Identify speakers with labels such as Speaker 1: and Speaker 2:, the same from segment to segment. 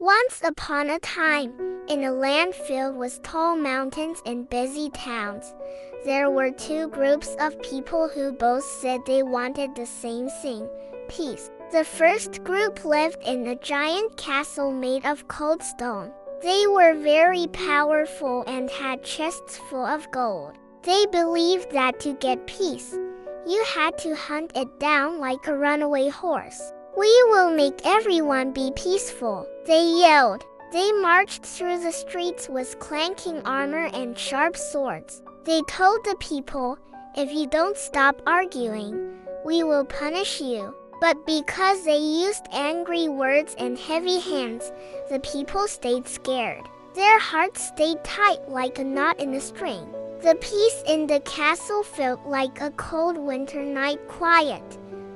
Speaker 1: Once upon a time, in a land filled with tall mountains and busy towns, there were two groups of people who both said they wanted the same thing: peace. The first group lived in a giant castle made of cold stone. They were very powerful and had chests full of gold. They believed that to get peace, you had to hunt it down like a runaway horse. "We will make everyone be peaceful," they yelled. They marched through the streets with clanking armor and sharp swords. They told the people, "If you don't stop arguing, we will punish you." But because they used angry words and heavy hands, the people stayed scared. Their hearts stayed tight like a knot in a string. The peace in the castle felt like a cold winter night, quiet,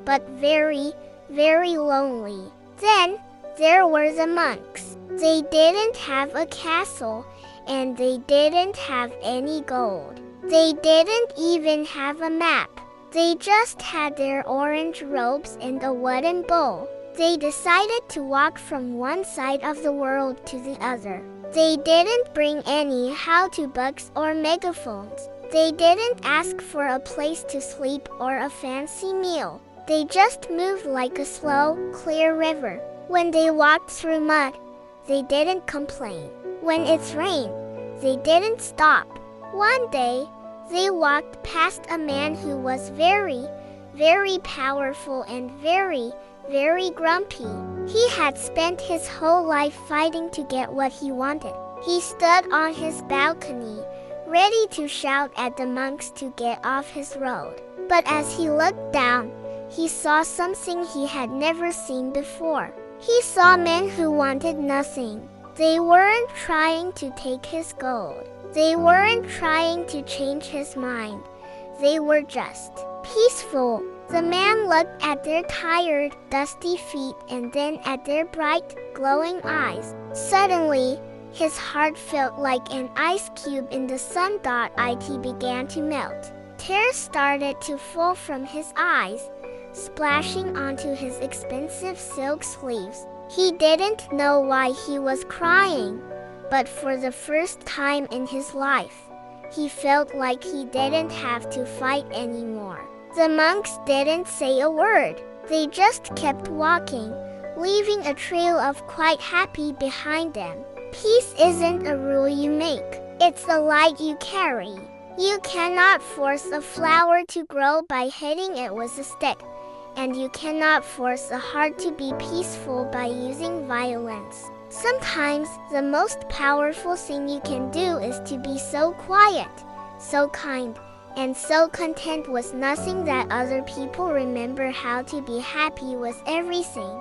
Speaker 1: but very, very lonely. Then there were the monks. They didn't have a castle, and they didn't have any gold. They didn't even have a map. They just had their orange robes and a wooden bowl. They decided to walk from one side of the world to the other. They didn't bring any how-to-books or megaphones. They didn't ask for a place to sleep or a fancy meal. They just moved like a slow, clear river. When they walked through mud, they didn't complain. When it's rained, they didn't stop. One day, they walked past a man who was very, very powerful and very, very grumpy. He had spent his whole life fighting to get what he wanted. He stood on his balcony, ready to shout at the monks to get off his road. But as he looked down, he saw something he had never seen before. He saw men who wanted nothing. They weren't trying to take his gold. They weren't trying to change his mind. They were just peaceful. The man looked at their tired, dusty feet and then at their bright, glowing eyes. Suddenly, his heart felt like an ice cube in the sun. It began to melt. Tears started to fall from his eyes, splashing onto his expensive silk sleeves. He didn't know why he was crying, but for the first time in his life, he felt like he didn't have to fight anymore. The monks didn't say a word. They just kept walking, leaving a trail of quite happy behind them. Peace isn't a rule you make. It's the light you carry. You cannot force a flower to grow by hitting it with a stick, and you cannot force a heart to be peaceful by using violence. Sometimes the most powerful thing you can do is to be so quiet, so kind, and so content with nothing that other people remember how to be happy with everything.